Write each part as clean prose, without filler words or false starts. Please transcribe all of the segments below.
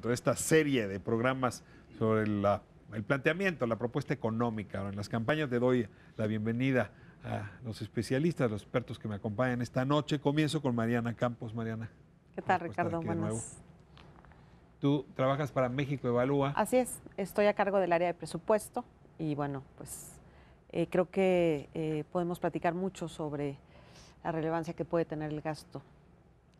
de esta serie de programas sobre el planteamiento, la propuesta económica. En las campañas te doy la bienvenida a los especialistas, los expertos que me acompañan esta noche. Comienzo con Mariana Campos. Mariana. ¿Qué tal, Ricardo? Buenas. Tú trabajas para México Evalúa. Así es, estoy a cargo del área de presupuesto y bueno, pues creo que podemos platicar mucho sobre la relevancia que puede tener el gasto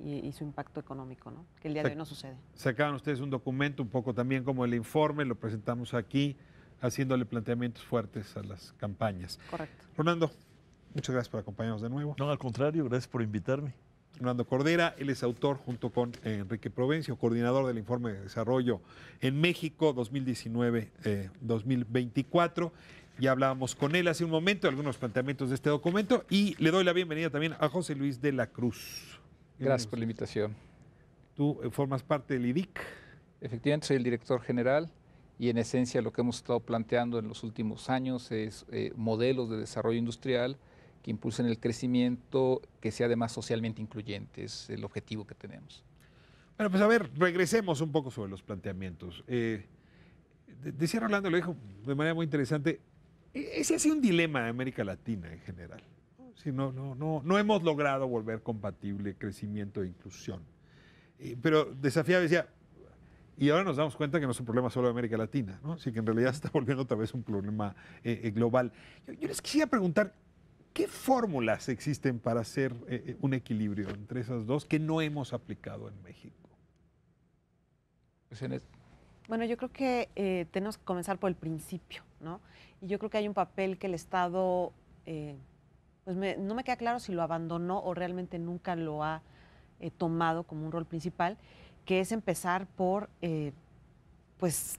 y su impacto económico, ¿no? Que el día de hoy no sucede. Sacaban ustedes un documento, un poco también como el informe, lo presentamos aquí, haciéndole planteamientos fuertes a las campañas. Correcto. Rolando, muchas gracias por acompañarnos de nuevo. No, al contrario, gracias por invitarme. Rolando Cordera, él es autor junto con Enrique Provencio, coordinador del informe de desarrollo en México 2019-2024. Ya hablábamos con él hace un momento, algunos planteamientos de este documento, y le doy la bienvenida también a José Luis de la Cruz. Gracias por la invitación. Tú formas parte del IDIC. Efectivamente, soy el director general y en esencia lo que hemos estado planteando en los últimos años es modelos de desarrollo industrial que impulsen el crecimiento, que sea además socialmente incluyente, es el objetivo que tenemos. Bueno, pues a ver, regresemos un poco sobre los planteamientos. Decía Rolando, lo dijo de manera muy interesante, ese ha sido un dilema de América Latina en general. Sí, no hemos logrado volver compatible crecimiento e inclusión. Pero desafiaba, decía, y ahora nos damos cuenta que no es un problema solo de América Latina, ¿no? Así que en realidad se está volviendo otra vez un problema global. Yo les quisiera preguntar, ¿qué fórmulas existen para hacer un equilibrio entre esas dos que no hemos aplicado en México? Bueno, yo creo que tenemos que comenzar por el principio, ¿no? Y yo creo que hay un papel que el Estado, pues no me queda claro si lo abandonó o realmente nunca lo ha tomado como un rol principal, que es empezar por, pues,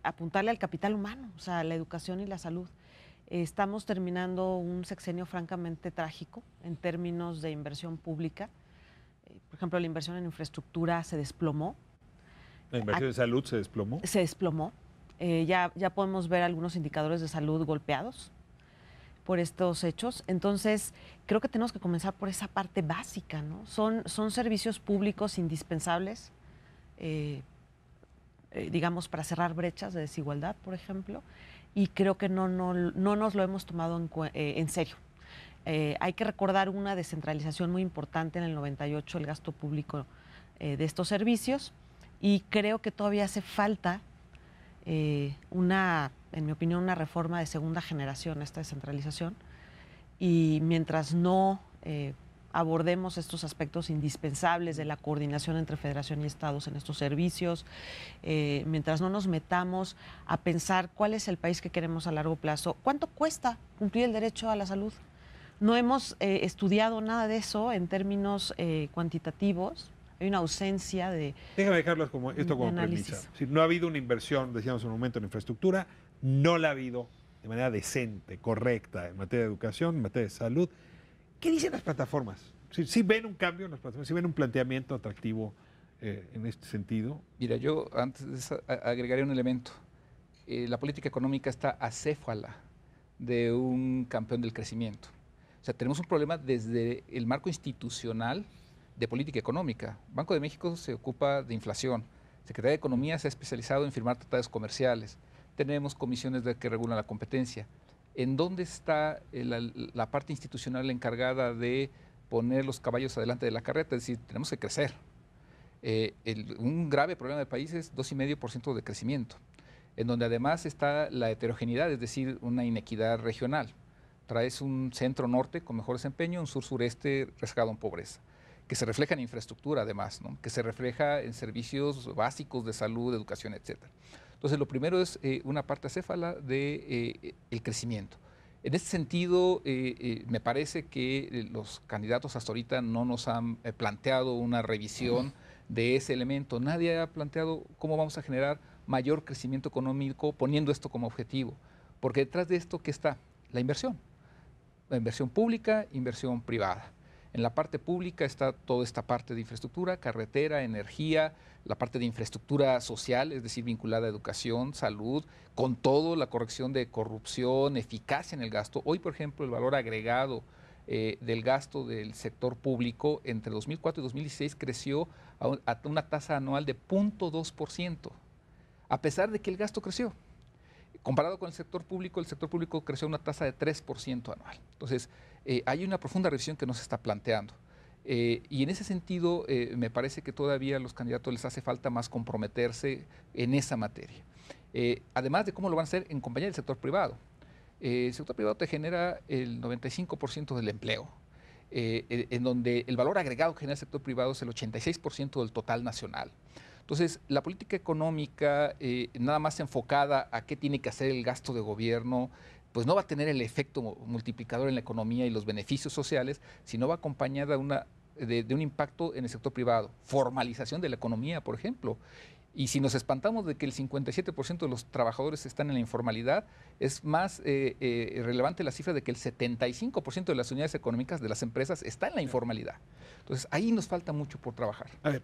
apuntarle al capital humano, o sea, la educación y la salud. Estamos terminando un sexenio francamente trágico en términos de inversión pública. Por ejemplo, la inversión en infraestructura se desplomó. ¿La inversión de salud se desplomó? Se desplomó. Ya podemos ver algunos indicadores de salud golpeados por estos hechos. Entonces, creo que tenemos que comenzar por esa parte básica, ¿no? Son servicios públicos indispensables, digamos, para cerrar brechas de desigualdad, por ejemplo, y creo que no nos lo hemos tomado en serio. Hay que recordar una descentralización muy importante en el 98, el gasto público de estos servicios, y creo que todavía hace falta en mi opinión, una reforma de segunda generación a esta descentralización, y mientras no abordemos estos aspectos indispensables de la coordinación entre federación y estados en estos servicios, mientras no nos metamos a pensar cuál es el país que queremos a largo plazo, cuánto cuesta cumplir el derecho a la salud. No hemos estudiado nada de eso en términos cuantitativos. Hay una ausencia de... Déjame dejarlo como premisa. Si no ha habido una inversión, decíamos en un momento, en infraestructura, no la ha habido de manera decente, correcta, en materia de educación, en materia de salud. ¿Qué dicen las plataformas? ¿Sí ven un cambio en las plataformas? ¿Sí ven un planteamiento atractivo en este sentido? Mira, yo antes de eso agregaría un elemento. La política económica está acéfala de un campeón del crecimiento. O sea, tenemos un problema desde el marco institucional de política económica. Banco de México se ocupa de inflación. Secretaría de Economía se ha especializado en firmar tratados comerciales. Tenemos comisiones que regulan la competencia. ¿En dónde está la parte institucional encargada de poner los caballos adelante de la carreta? Es decir, tenemos que crecer. Un grave problema del país es 2,5% de crecimiento, en donde además está la heterogeneidad, es decir, una inequidad regional. Traes un centro-norte con mejor desempeño, un sur-sureste rezagado en pobreza, que se refleja en infraestructura además, ¿no? Que se refleja en servicios básicos de salud, educación, etc. Entonces, lo primero es una parte acéfala del crecimiento. En este sentido, me parece que los candidatos hasta ahorita no nos han planteado una revisión de ese elemento. Nadie ha planteado cómo vamos a generar mayor crecimiento económico poniendo esto como objetivo. Porque detrás de esto, ¿qué está? La inversión. La inversión pública, inversión privada. En la parte pública está toda esta parte de infraestructura, carretera, energía, la parte de infraestructura social, es decir, vinculada a educación, salud, con todo la corrección de corrupción, eficacia en el gasto. Hoy, por ejemplo, el valor agregado del gasto del sector público entre 2004 y 2016 creció a una tasa anual de 0.2%, a pesar de que el gasto creció. Comparado con el sector público creció a una tasa de 3% anual. Entonces, hay una profunda revisión que nos está planteando. Y en ese sentido, me parece que todavía a los candidatos les hace falta más comprometerse en esa materia. Además de cómo lo van a hacer en compañía del sector privado. El sector privado te genera el 95% del empleo, en donde el valor agregado que genera el sector privado es el 86% del total nacional. Entonces, la política económica, nada más enfocada a qué tiene que hacer el gasto de gobierno, pues no va a tener el efecto multiplicador en la economía y los beneficios sociales, sino va acompañada de un impacto en el sector privado. Formalización de la economía, por ejemplo. Y si nos espantamos de que el 57% de los trabajadores están en la informalidad, es más relevante la cifra de que el 75% de las unidades económicas de las empresas está en la informalidad. Entonces, ahí nos falta mucho por trabajar. A ver,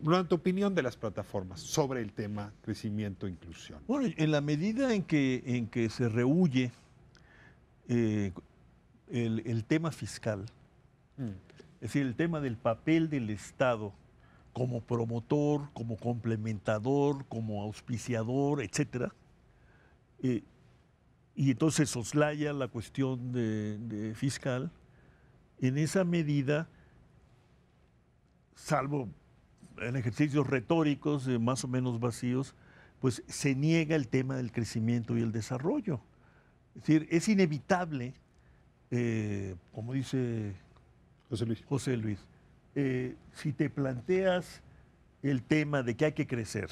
Roland, tu opinión de las plataformas sobre el tema crecimiento e inclusión. Bueno, en la medida en que se rehúye el tema fiscal, es decir, el tema del papel del Estado como promotor, como complementador, como auspiciador, etcétera, y entonces soslaya la cuestión de fiscal, en esa medida, salvo en ejercicios retóricos más o menos vacíos, pues se niega el tema del crecimiento y el desarrollo. Es decir, es inevitable, como dice José Luis, si te planteas el tema de que hay que crecer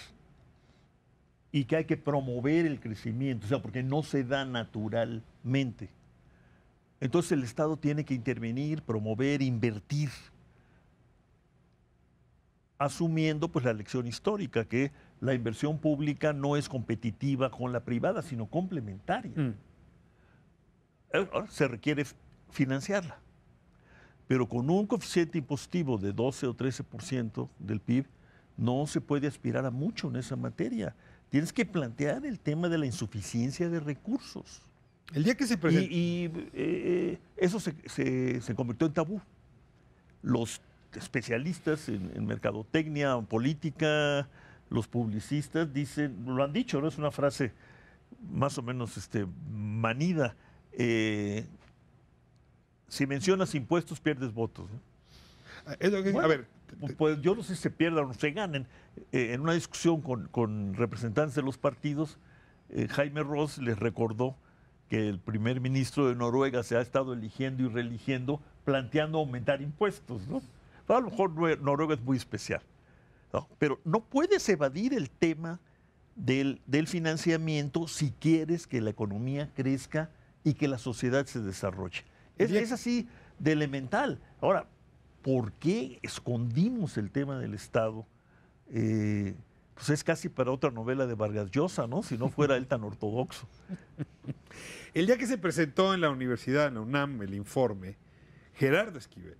y que hay que promover el crecimiento, o sea, porque no se da naturalmente, entonces el Estado tiene que intervenir, promover, invertir, asumiendo pues la lección histórica que la inversión pública no es competitiva con la privada, sino complementaria. Ahora, se requiere financiarla, pero con un coeficiente impositivo de 12 o 13% del PIB no se puede aspirar a mucho en esa materia. Tienes que plantear el tema de la insuficiencia de recursos. El día que se presentó... Eso se convirtió en tabú. Los especialistas en mercadotecnia, política, los publicistas dicen, lo han dicho, ¿no? Es una frase más o menos manida. Si mencionas impuestos, pierdes votos, ¿no? Bueno, a ver, pues yo no sé si se pierdan o se ganen. En una discusión con representantes de los partidos, Jaime Ross les recordó que el primer ministro de Noruega se ha estado eligiendo y reeligiendo planteando aumentar impuestos, ¿no? A lo mejor Noruega es muy especial, ¿no? Pero no puedes evadir el tema del financiamiento si quieres que la economía crezca y que la sociedad se desarrolle. Es así de elemental. Ahora, ¿por qué escondimos el tema del Estado? Pues es casi para otra novela de Vargas Llosa, ¿no? Si no fuera él tan ortodoxo. El día que se presentó en la universidad, en la UNAM, el informe, Gerardo Esquivel,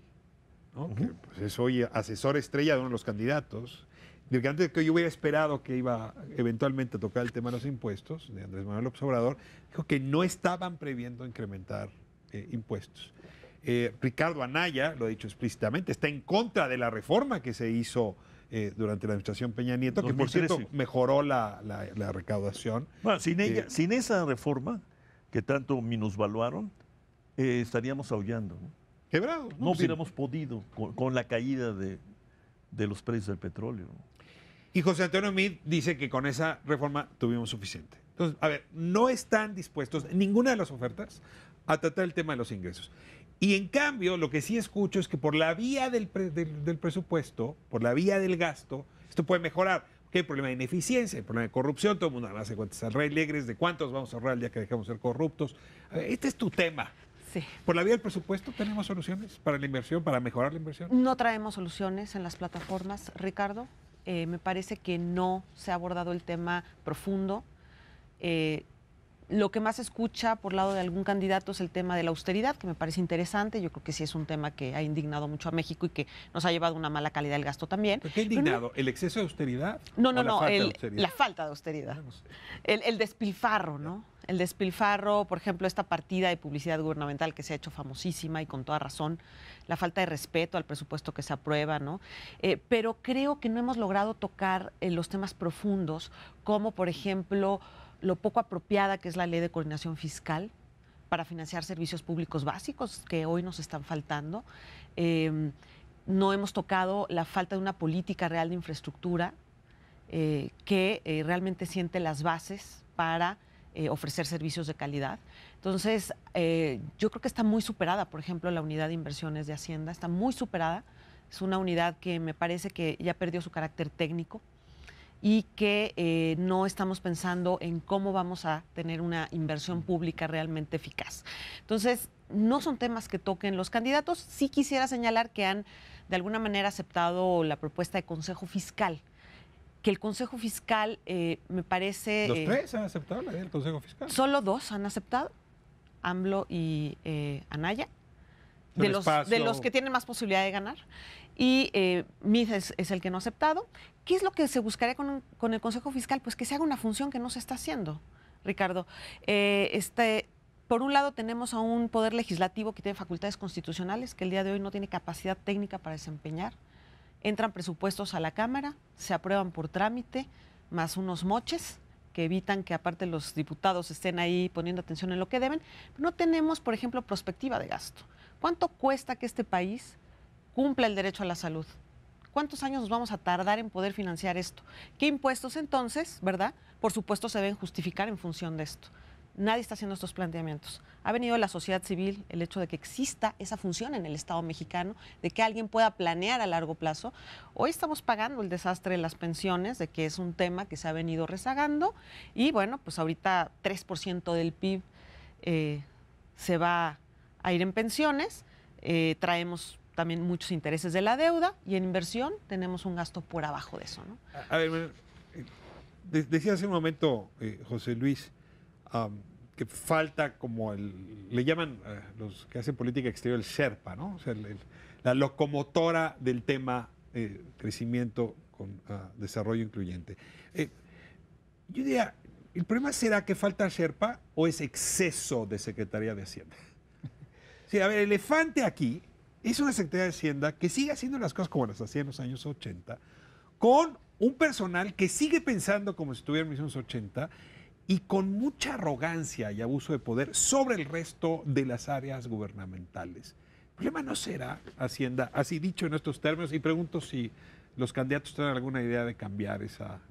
¿no? Que pues, es hoy asesor estrella de uno de los candidatos, del que antes que yo hubiera esperado que iba eventualmente a tocar el tema de los impuestos, de Andrés Manuel López Obrador, dijo que no estaban previendo incrementar impuestos. Ricardo Anaya, lo ha dicho explícitamente, está en contra de la reforma que se hizo durante la administración Peña Nieto, 2013. Que por cierto mejoró la recaudación. Bueno, sin esa reforma que tanto minusvaluaron, estaríamos aullando, ¿no? Quebrados. No hubiéramos podido con la caída de los precios del petróleo, ¿no? Y José Antonio Meade dice que con esa reforma tuvimos suficiente. Entonces, a ver, no están dispuestos ninguna de las ofertas a tratar el tema de los ingresos. Y en cambio, lo que sí escucho es que por la vía del presupuesto, por la vía del gasto, esto puede mejorar. Porque hay problema de ineficiencia, hay problema de corrupción, todo el mundo hace cuentas alegres de cuántos vamos a ahorrar el día que dejemos de ser corruptos. A ver, este es tu tema. Sí. ¿Por la vía del presupuesto tenemos soluciones para la inversión, para mejorar la inversión? No traemos soluciones en las plataformas, Ricardo. Me parece que no se ha abordado el tema profundo. Lo que más se escucha por lado de algún candidato es el tema de la austeridad, que me parece interesante. Yo creo que sí es un tema que ha indignado mucho a México y que nos ha llevado a una mala calidad del gasto también. ¿Pero qué ha indignado? ¿El exceso de austeridad? No, la falta de austeridad. El despilfarro, ¿no? el despilfarro, por ejemplo, esta partida de publicidad gubernamental que se ha hecho famosísima y con toda razón, la falta de respeto al presupuesto que se aprueba, ¿no? Pero creo que no hemos logrado tocar los temas profundos, como por ejemplo lo poco apropiada que es la ley de coordinación fiscal para financiar servicios públicos básicos que hoy nos están faltando. No hemos tocado la falta de una política real de infraestructura que realmente siente las bases para ofrecer servicios de calidad. Entonces, yo creo que está muy superada, por ejemplo, la unidad de inversiones de Hacienda, está muy superada. Es una unidad que me parece que ya perdió su carácter técnico y que no estamos pensando en cómo vamos a tener una inversión pública realmente eficaz. Entonces, no son temas que toquen los candidatos. Sí quisiera señalar que han, de alguna manera, aceptado la propuesta de Consejo Fiscal, que el Consejo Fiscal me parece... ¿Los tres han aceptado la idea del Consejo Fiscal? Solo dos han aceptado, AMLO y Anaya, de los que tienen más posibilidad de ganar. Y MID es el que no ha aceptado. ¿Qué es lo que se buscaría con el Consejo Fiscal? Pues que se haga una función que no se está haciendo, Ricardo. Por un lado tenemos a un poder legislativo que tiene facultades constitucionales, que el día de hoy no tiene capacidad técnica para desempeñar. Entran presupuestos a la Cámara, se aprueban por trámite, más unos moches que evitan que aparte los diputados estén ahí poniendo atención en lo que deben. No tenemos, por ejemplo, prospectiva de gasto. ¿Cuánto cuesta que este país cumpla el derecho a la salud? ¿Cuántos años nos vamos a tardar en poder financiar esto? ¿Qué impuestos entonces, verdad? Por supuesto se deben justificar en función de esto. Nadie está haciendo estos planteamientos. Ha venido de la sociedad civil el hecho de que exista esa función en el Estado mexicano, de que alguien pueda planear a largo plazo. Hoy estamos pagando el desastre de las pensiones, de que es un tema que se ha venido rezagando y bueno, pues ahorita 3% del PIB se va a ir en pensiones, traemos también muchos intereses de la deuda y en inversión tenemos un gasto por abajo de eso, ¿no? A ver, decía hace un momento, José Luis, que falta como le llaman los que hacen política exterior el Sherpa, ¿no? O sea, la locomotora del tema crecimiento con desarrollo incluyente. Yo diría, ¿el problema será que falta Sherpa o es exceso de Secretaría de Hacienda? Sí, a ver, el elefante aquí es una Secretaría de Hacienda que sigue haciendo las cosas como las hacía en los años 80, con un personal que sigue pensando como si estuviera en los años 80 y con mucha arrogancia y abuso de poder sobre el resto de las áreas gubernamentales. El problema no será Hacienda, así dicho en estos términos, y pregunto si los candidatos tienen alguna idea de cambiar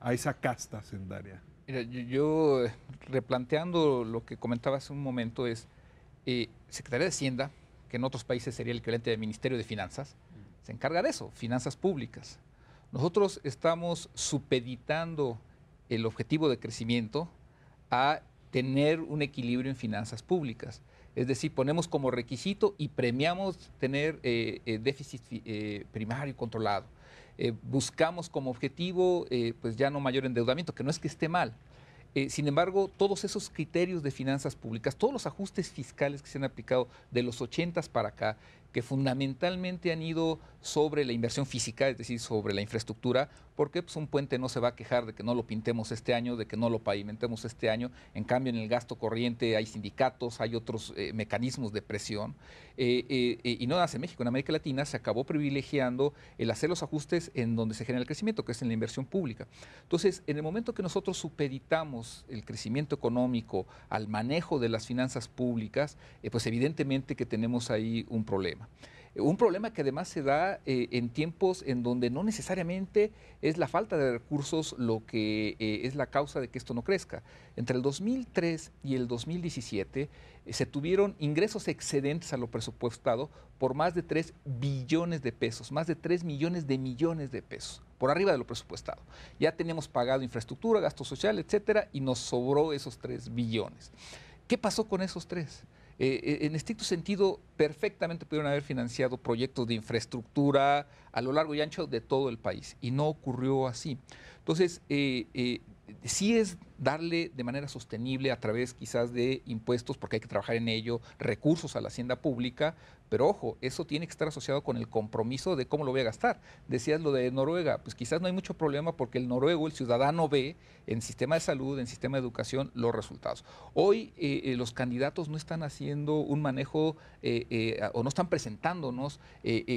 a esa casta hacendaria. Mira, yo replanteando lo que comentaba hace un momento es, Secretaría de Hacienda, que en otros países sería el equivalente del Ministerio de Finanzas, se encarga de eso, finanzas públicas. Nosotros estamos supeditando el objetivo de crecimiento a tener un equilibrio en finanzas públicas. Es decir, ponemos como requisito y premiamos tener déficit primario controlado. Buscamos como objetivo pues ya no mayor endeudamiento, que no es que esté mal. Sin embargo, todos esos criterios de finanzas públicas, todos los ajustes fiscales que se han aplicado de los 80s para acá, que fundamentalmente han ido sobre la inversión física, es decir, sobre la infraestructura, porque pues, un puente no se va a quejar de que no lo pintemos este año, de que no lo pavimentemos este año. En cambio, en el gasto corriente hay sindicatos, hay otros mecanismos de presión. Y no nada más en México, en América Latina se acabó privilegiando el hacer los ajustes en donde se genera el crecimiento, que es en la inversión pública. Entonces, en el momento que nosotros supeditamos el crecimiento económico al manejo de las finanzas públicas, pues evidentemente que tenemos ahí un problema. Un problema que además se da en tiempos en donde no necesariamente es la falta de recursos lo que es la causa de que esto no crezca. Entre el 2003 y el 2017 se tuvieron ingresos excedentes a lo presupuestado por más de 3 billones de pesos, más de 3 millones de pesos, por arriba de lo presupuestado. Ya teníamos pagado infraestructura, gasto social, etcétera, y nos sobró esos 3 billones. ¿Qué pasó con esos 3? En estricto sentido, perfectamente pudieron haber financiado proyectos de infraestructura a lo largo y ancho de todo el país, y no ocurrió así. Entonces, sí es darle de manera sostenible a través quizás de impuestos, porque hay que trabajar en ello, recursos a la hacienda pública, pero ojo, eso tiene que estar asociado con el compromiso de cómo lo voy a gastar. Decías lo de Noruega, pues quizás no hay mucho problema porque el noruego, el ciudadano ve en sistema de salud, en sistema de educación, los resultados. Hoy los candidatos no están haciendo un manejo o no están presentándonos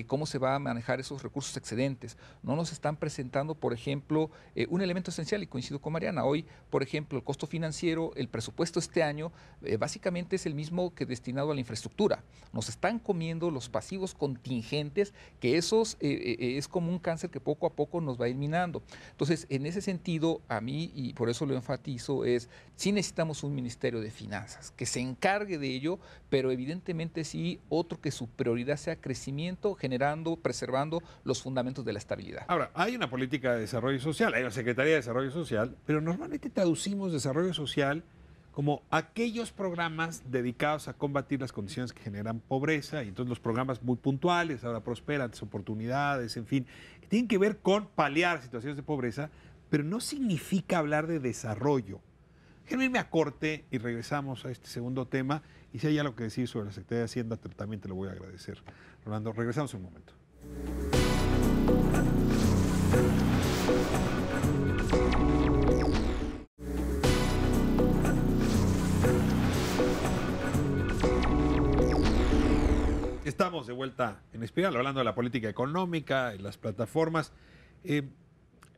cómo se va a manejar esos recursos excedentes. No nos están presentando, por ejemplo, un elemento esencial, y coincido con Mariana. Hoy, por ejemplo, el costo financiero, el presupuesto este año, básicamente es el mismo que destinado a la infraestructura. Nos están comiendo los pasivos contingentes, que esos es como un cáncer que poco a poco nos va eliminando. Entonces, en ese sentido, a mí, y por eso lo enfatizo, es sí necesitamos un Ministerio de Finanzas que se encargue de ello, pero evidentemente sí otro que su prioridad sea crecimiento, generando, preservando los fundamentos de la estabilidad. Ahora, hay una política de desarrollo social, hay una Secretaría de Desarrollo Social, pero normalmente traducimos desarrollo social como aquellos programas dedicados a combatir las condiciones que generan pobreza, y entonces los programas muy puntuales, ahora prosperan, oportunidades, en fin, que tienen que ver con paliar situaciones de pobreza, pero no significa hablar de desarrollo. Déjenme irme a corte y regresamos a este segundo tema, y si hay algo que decir sobre la Secretaría de Hacienda, también te lo voy a agradecer. Rolando, regresamos un momento. Estamos de vuelta en Espiral, hablando de la política económica, en las plataformas.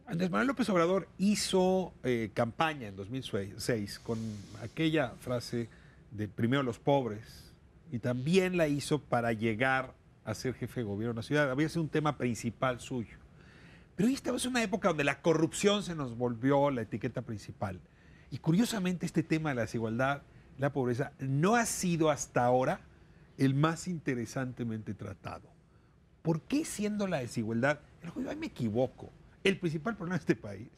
Andrés Manuel López Obrador hizo campaña en 2006 con aquella frase de primero los pobres, y también la hizo para llegar a ser jefe de gobierno de la ciudad. Había sido un tema principal suyo. Pero hoy estamos en una época donde la corrupción se nos volvió la etiqueta principal. Y curiosamente este tema de la desigualdad, la pobreza, no ha sido hasta ahora el más interesantemente tratado. ¿Por qué, siendo la desigualdad, hoy me equivoco, el principal problema de este país,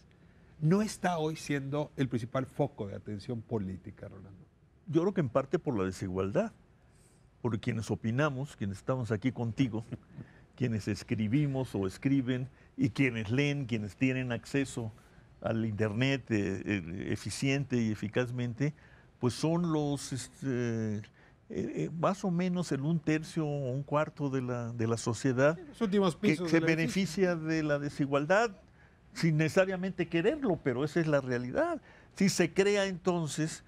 no está hoy siendo el principal foco de atención política, Rolando? Yo creo que en parte por la desigualdad, por quienes opinamos, quienes estamos aquí contigo, quienes escribimos o escriben, y quienes leen, quienes tienen acceso al Internet eficiente y eficazmente, pues son los más o menos en un tercio o un cuarto de la sociedad los últimos pisos que se beneficia de la desigualdad sin necesariamente quererlo, pero esa es la realidad. Si se crea entonces,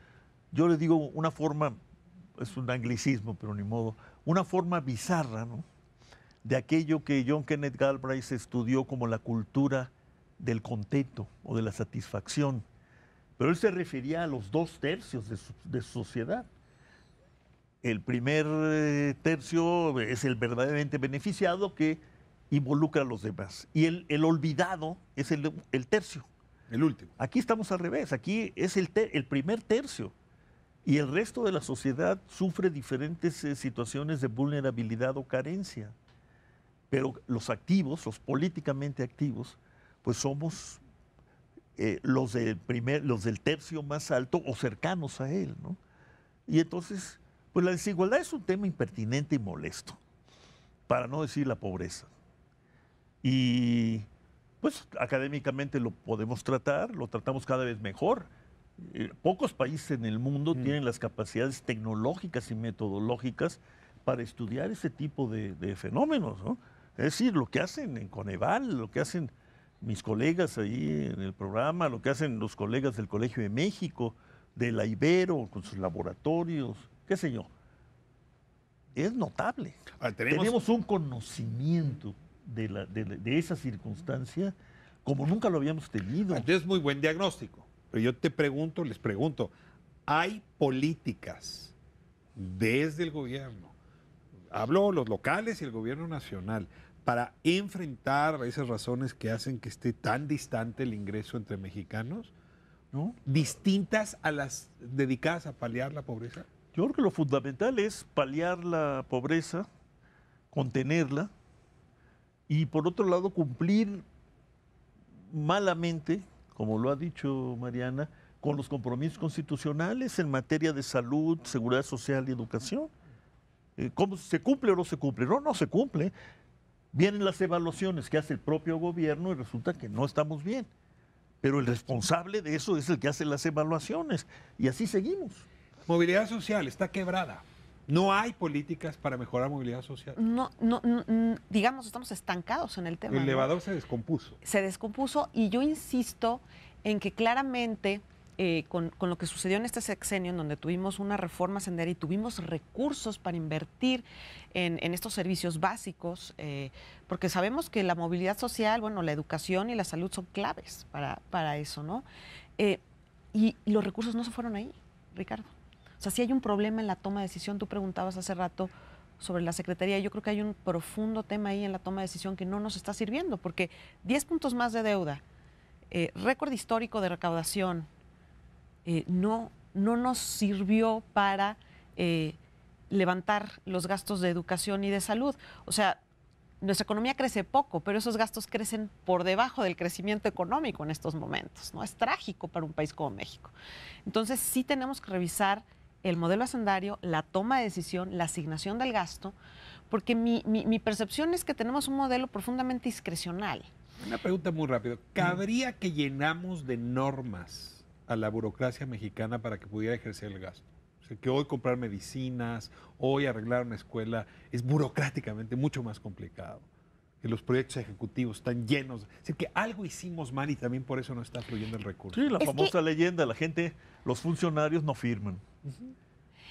yo le digo una forma, es un anglicismo, pero ni modo, una forma bizarra, ¿no?, de aquello que John Kenneth Galbraith estudió como la cultura del contento o de la satisfacción. Pero él se refería a los 2/3 de su sociedad. El primer tercio es el verdaderamente beneficiado, que involucra a los demás. Y el olvidado es el tercio. El último. Aquí estamos al revés. Aquí es el primer tercio. Y el resto de la sociedad sufre diferentes situaciones de vulnerabilidad o carencia. Pero los activos, los políticamente activos, pues somos los del tercio más alto o cercanos a él, ¿no? Y entonces, pues la desigualdad es un tema impertinente y molesto, para no decir la pobreza. Y pues académicamente lo podemos tratar, lo tratamos cada vez mejor. Pocos países en el mundo tienen las capacidades tecnológicas y metodológicas para estudiar ese tipo de fenómenos, ¿no? Es decir, lo que hacen en Coneval, lo que hacen mis colegas ahí en el programa, lo que hacen los colegas del Colegio de México, de la Ibero, con sus laboratorios, qué sé yo, es notable. Tenemos un conocimiento de esa circunstancia como nunca lo habíamos tenido. Entonces, muy buen diagnóstico. Pero yo les pregunto, ¿hay políticas desde el gobierno, hablo los locales y el gobierno nacional, para enfrentar esas razones que hacen que esté tan distante el ingreso entre mexicanos, ¿no?, distintas a las dedicadas a paliar la pobreza? Yo creo que lo fundamental es paliar la pobreza, contenerla, y por otro lado cumplir malamente, como lo ha dicho Mariana, con los compromisos constitucionales en materia de salud, seguridad social y educación. ¿Cómo se cumple o no se cumple? No se cumple. Vienen las evaluaciones que hace el propio gobierno y resulta que no estamos bien. pero el responsable de eso es el que hace las evaluaciones. Y así seguimos. Movilidad social está quebrada. No hay políticas para mejorar movilidad social. Digamos, estamos estancados en el tema. El elevador se descompuso. Se descompuso y yo insisto en que claramente con lo que sucedió en este sexenio, en donde tuvimos una reforma sendera y tuvimos recursos para invertir en estos servicios básicos, porque sabemos que la movilidad social, bueno, la educación y la salud son claves para eso, ¿no? Y los recursos no se fueron ahí, Ricardo. O sea, si hay un problema en la toma de decisión, tú preguntabas hace rato sobre la Secretaría, yo creo que hay un profundo tema ahí en la toma de decisión que no nos está sirviendo, porque 10 puntos más de deuda, récord histórico de recaudación, no nos sirvió para levantar los gastos de educación y de salud. O sea, nuestra economía crece poco, pero esos gastos crecen por debajo del crecimiento económico en estos momentos, ¿no? Es trágico para un país como México. Entonces, sí tenemos que revisar el modelo hacendario, la toma de decisión, la asignación del gasto, porque mi percepción es que tenemos un modelo profundamente discrecional. Una pregunta muy rápida. ¿Cabría que llenamos de normas a la burocracia mexicana para que pudiera ejercer el gasto? O sea, que hoy comprar medicinas, hoy arreglar una escuela es burocráticamente mucho más complicado. Que los proyectos ejecutivos están llenos. Es decir, que algo hicimos mal y también por eso no está fluyendo el recurso. Sí, la famosa leyenda, la gente, los funcionarios no firman.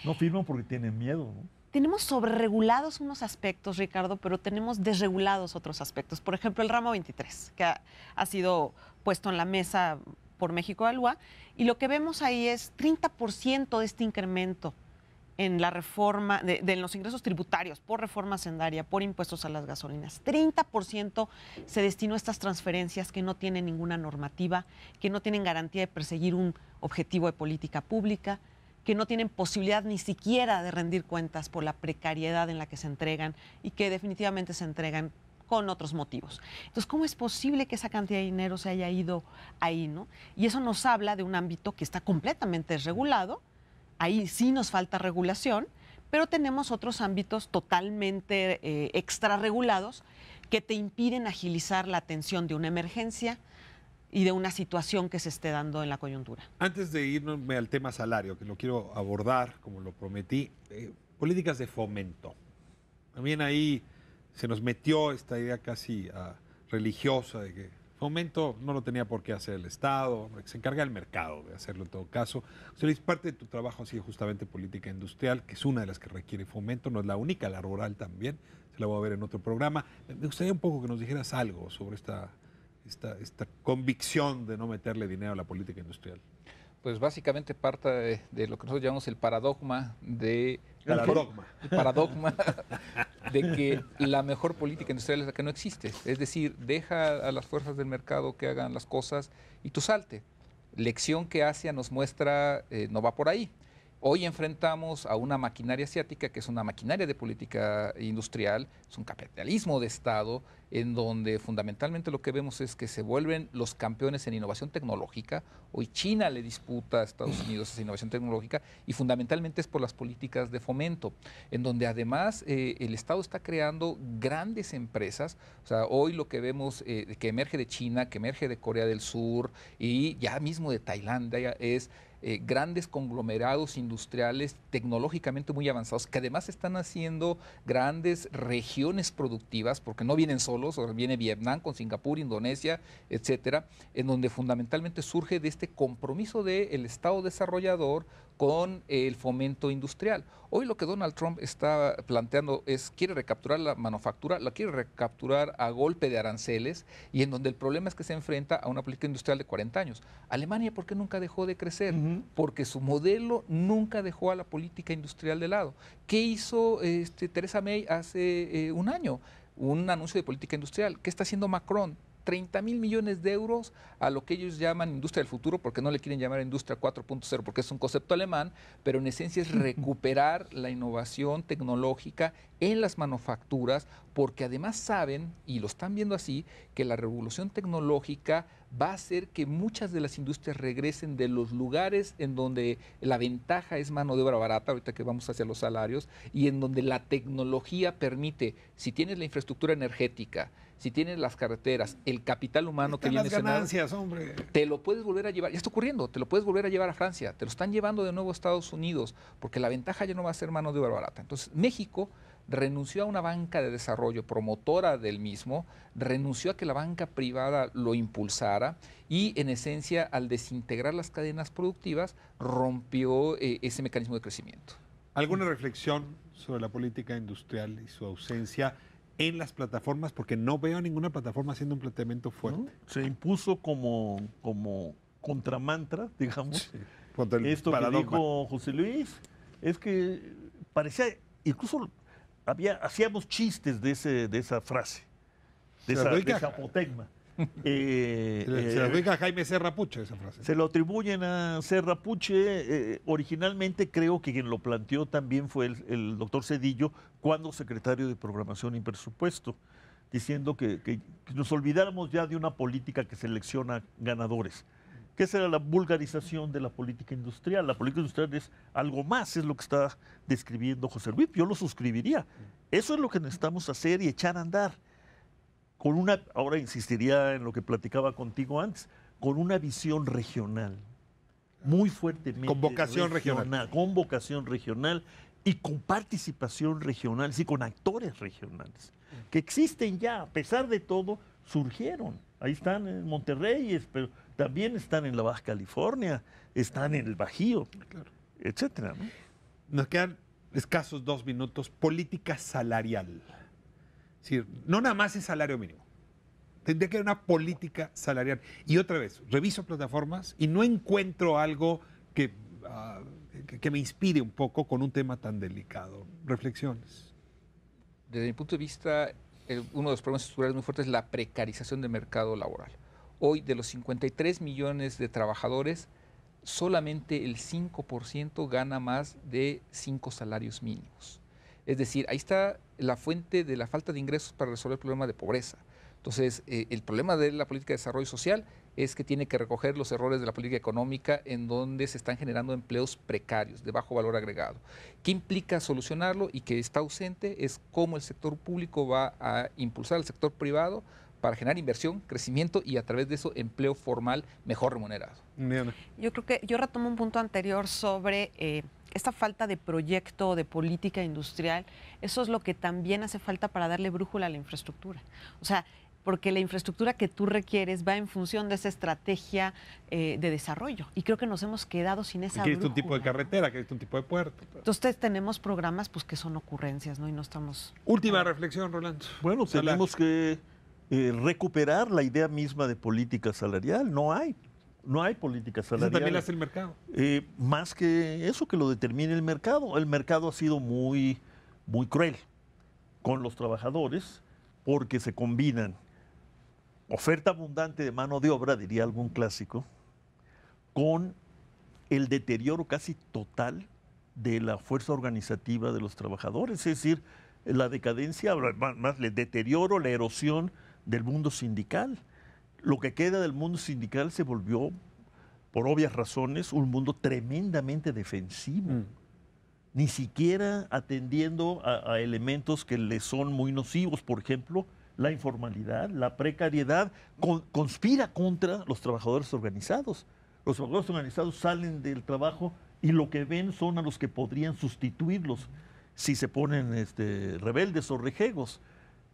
No firman porque tienen miedo, ¿no? Tenemos sobreregulados unos aspectos, Ricardo, pero tenemos desregulados otros aspectos. Por ejemplo, el ramo 23, que ha sido puesto en la mesa por México Evalúa, y lo que vemos ahí es 30% de este incremento en la reforma, de los ingresos tributarios por reforma hacendaria, por impuestos a las gasolinas. 30% se destinó a estas transferencias que no tienen ninguna normativa, que no tienen garantía de perseguir un objetivo de política pública, que no tienen posibilidad ni siquiera de rendir cuentas por la precariedad en la que se entregan y que definitivamente se entregan con otros motivos. Entonces, ¿cómo es posible que esa cantidad de dinero se haya ido ahí, ¿no? Y eso nos habla de un ámbito que está completamente desregulado. Ahí sí nos falta regulación, pero tenemos otros ámbitos totalmente extrarregulados que te impiden agilizar la atención de una emergencia y de una situación que se esté dando en la coyuntura. Antes de irme al tema salario, que lo quiero abordar, como lo prometí, políticas de fomento. También ahí se nos metió esta idea casi religiosa de que fomento no lo tenía por qué hacer el Estado, se encarga el mercado de hacerlo en todo caso. O sea, parte de tu trabajo ha sido justamente política industrial, que es una de las que requiere fomento, no es la única, la rural también, se la voy a ver en otro programa. Me gustaría un poco que nos dijeras algo sobre esta convicción de no meterle dinero a la política industrial. Pues básicamente parte de lo que nosotros llamamos el paradigma de... El paradigma de que la mejor política industrial es la que no existe. Es decir, deja a las fuerzas del mercado que hagan las cosas y tú salte. Lección que Asia nos muestra no va por ahí. Hoy enfrentamos a una maquinaria asiática que es una maquinaria de política industrial, es un capitalismo de Estado, en donde fundamentalmente lo que vemos es que se vuelven los campeones en innovación tecnológica. Hoy China le disputa a Estados Unidos esa innovación tecnológica y fundamentalmente es por las políticas de fomento, en donde además el Estado está creando grandes empresas. O sea, hoy lo que vemos que emerge de China, que emerge de Corea del Sur y ya mismo de Tailandia es... grandes conglomerados industriales tecnológicamente muy avanzados que además están haciendo grandes regiones productivas porque no vienen solos, viene Vietnam con Singapur, Indonesia, etcétera, en donde fundamentalmente surge de este compromiso del Estado desarrollador con el fomento industrial. Hoy lo que Donald Trump está planteando es, quiere recapturar la manufactura, la quiere recapturar a golpe de aranceles y en donde el problema es que se enfrenta a una política industrial de 40 años. Alemania, ¿por qué nunca dejó de crecer? Porque su modelo nunca dejó a la política industrial de lado. ¿Qué hizo Theresa May hace un año? Un anuncio de política industrial. ¿Qué está haciendo Macron? 30,000 millones de euros a lo que ellos llaman industria del futuro, porque no le quieren llamar industria 4.0, porque es un concepto alemán, pero en esencia es recuperar la innovación tecnológica en las manufacturas, porque además saben, y lo están viendo así, que la revolución tecnológica va a hacer que muchas de las industrias regresen de los lugares en donde la ventaja es mano de obra barata, ahorita que vamos hacia los salarios, y en donde la tecnología permite, si tienes la infraestructura energética, si tienes las carreteras, el capital humano que viene las ganancias, hombre. Te lo puedes volver a llevar, ya está ocurriendo, te lo puedes volver a llevar a Francia, te lo están llevando de nuevo a Estados Unidos, porque la ventaja ya no va a ser mano de obra barata. Entonces, México renunció a una banca de desarrollo promotora del mismo, renunció a que la banca privada lo impulsara y, en esencia, al desintegrar las cadenas productivas, rompió ese mecanismo de crecimiento. ¿Alguna reflexión sobre la política industrial y su ausencia en las plataformas? Porque no veo a ninguna plataforma haciendo un planteamiento fuerte. ¿No? Se impuso como contramantra, digamos, Sí, contra el esto que paradigma. dijo José Luis, es que parecía, incluso hacíamos chistes de esa frase, de ese apotegma. Se lo dedica a Jaime Serra Puche esa frase. Se lo atribuyen a Serra Puche. Originalmente creo que quien lo planteó también fue el doctor Zedillo, cuando secretario de Programación y Presupuesto, diciendo que nos olvidáramos ya de una política que selecciona ganadores, que esa era la vulgarización de la política industrial. La política industrial es algo más, es lo que está describiendo José Luis. Yo lo suscribiría. Eso es lo que necesitamos hacer y echar a andar. Ahora insistiría en lo que platicaba contigo antes, con una visión regional, muy fuertemente. Con vocación regional. Con vocación regional y con participación regional, sí, con actores regionales, que existen ya, a pesar de todo, surgieron. Ahí están en Monterrey, pero también están en la Baja California, están en el Bajío, etcétera, ¿no? Nos quedan escasos 2 minutos. Política salarial. Es decir, no nada más es salario mínimo. Tendría que haber una política salarial. Y otra vez, reviso plataformas y no encuentro algo que me inspire un poco con un tema tan delicado. Reflexiones. Desde mi punto de vista, uno de los problemas estructurales muy fuertes es la precarización del mercado laboral. Hoy, de los 53 millones de trabajadores, solamente el 5% gana más de 5 salarios mínimos. Es decir, ahí está la fuente de la falta de ingresos para resolver el problema de pobreza. Entonces, el problema de la política de desarrollo social es que tiene que recoger los errores de la política económica en donde se están generando empleos precarios, de bajo valor agregado. ¿Qué implica solucionarlo y que está ausente? Es cómo el sector público va a impulsar al sector privado para generar inversión, crecimiento y a través de eso empleo formal mejor remunerado. Yo creo que yo retomo un punto anterior sobre esta falta de proyecto, de política industrial. Eso es lo que también hace falta para darle brújula a la infraestructura. O sea, porque la infraestructura que tú requieres va en función de esa estrategia de desarrollo. Y creo que nos hemos quedado sin esa brújula. Aquí un tipo de carretera, aquí un tipo de puerto. Entonces tenemos programas pues que son ocurrencias, ¿no? Y no estamos... Última reflexión, Rolando. Bueno, tenemos que recuperar la idea misma de política salarial. No hay política salarial. Eso también lo hace el mercado. Más que eso, que lo determine el mercado. El mercado ha sido muy, muy cruel con los trabajadores porque se combinan oferta abundante de mano de obra, diría algún clásico, con el deterioro casi total de la fuerza organizativa de los trabajadores. Es decir, la decadencia, más el deterioro, la erosión del mundo sindical. Lo que queda del mundo sindical se volvió, por obvias razones, un mundo tremendamente defensivo. Ni siquiera atendiendo a elementos que le son muy nocivos. Por ejemplo, la informalidad, la precariedad, conspira contra los trabajadores organizados. Los trabajadores organizados salen del trabajo y lo que ven son a los que podrían sustituirlos si se ponen rebeldes o rejegos.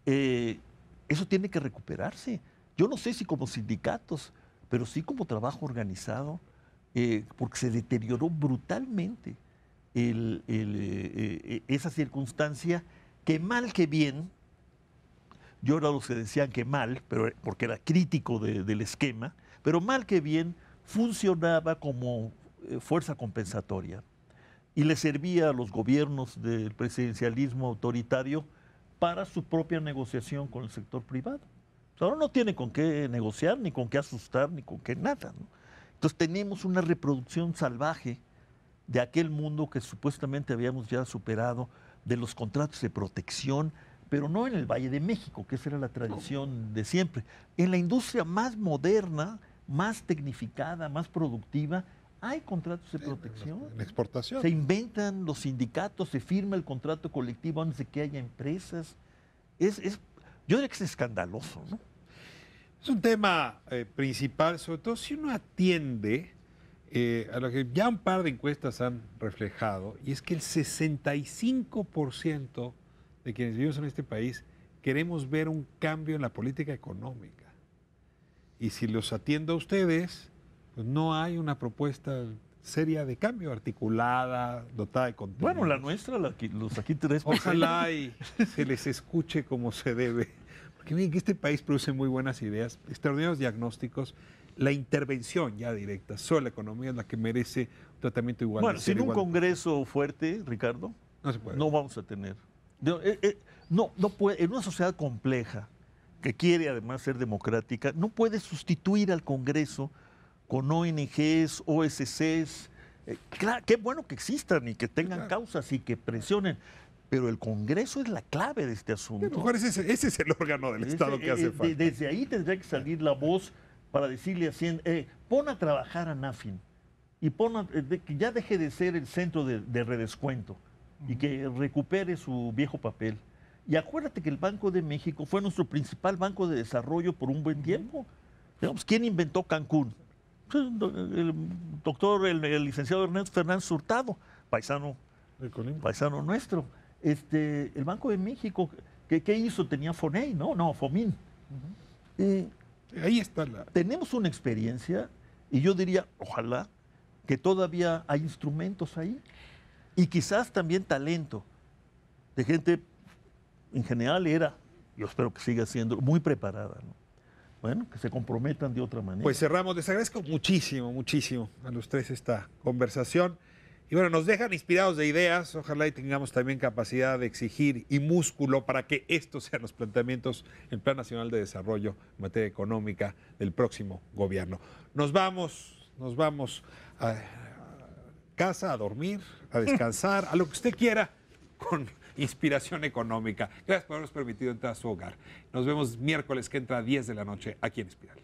Eso tiene que recuperarse. Yo no sé si como sindicatos, pero sí como trabajo organizado, porque se deterioró brutalmente esa circunstancia que mal que bien, yo era los que decían que mal, pero porque era crítico del esquema, pero mal que bien funcionaba como fuerza compensatoria y le servía a los gobiernos del presidencialismo autoritario para su propia negociación con el sector privado. O sea, ahora no tiene con qué negociar, ni con qué asustar, ni con qué nada, ¿no? Entonces tenemos una reproducción salvaje de aquel mundo que supuestamente habíamos ya superado, de los contratos de protección, pero no en el Valle de México, que esa era la tradición de siempre. En la industria más moderna, más tecnificada, más productiva, hay contratos de protección. En exportación. Se inventan los sindicatos, se firma el contrato colectivo antes de que haya empresas. Yo diría que es escandaloso, ¿no? Es un tema principal, sobre todo si uno atiende a lo que ya un par de encuestas han reflejado, y es que el 65% de quienes vivimos en este país queremos ver un cambio en la política económica. Y si los atiendo a ustedes, pues no hay una propuesta seria de cambio, articulada, dotada de contenido. Bueno, la nuestra, los aquí tres. Ojalá y se les escuche como se debe. Porque miren que este país produce muy buenas ideas, extraordinarios diagnósticos. La intervención ya directa sobre la economía es la que merece un tratamiento igual. Bueno, sin un Congreso fuerte, Ricardo, no se puede. No vamos a tener. No puede, en una sociedad compleja, que quiere además ser democrática, no puede sustituir al Congreso con ONGs, OSCs. Claro, qué bueno que existan y que tengan causas y que presionen, pero el Congreso es la clave de este asunto. A lo mejor ese es el órgano del Estado que hace falta. Desde ahí tendría que salir la voz para decirle a Hacienda, pon a trabajar a NAFIN y que ya deje de ser el centro de redescuento y que recupere su viejo papel. Y acuérdate que el Banco de México fue nuestro principal banco de desarrollo por un buen tiempo. Digamos, ¿quién inventó Cancún? El licenciado Ernesto Fernández Hurtado, paisano nuestro. El Banco de México, ¿qué hizo? Tenía FONEI, ¿no? FOMIN. Ahí está Tenemos una experiencia y yo diría, ojalá, que todavía hay instrumentos ahí y quizás también talento de gente, en general yo espero que siga siendo muy preparada, ¿no? Bueno, que se comprometan de otra manera. Pues cerramos. Les agradezco muchísimo, muchísimo a los tres esta conversación. Y bueno, nos dejan inspirados de ideas. Ojalá y tengamos también capacidad de exigir y músculo para que estos sean los planteamientos en Plan Nacional de Desarrollo en materia económica del próximo gobierno. Nos vamos a casa, a dormir, a descansar, a lo que usted quiera, con inspiración económica. Gracias por habernos permitido entrar a su hogar. Nos vemos miércoles que entra a 10 de la noche aquí en Espiral.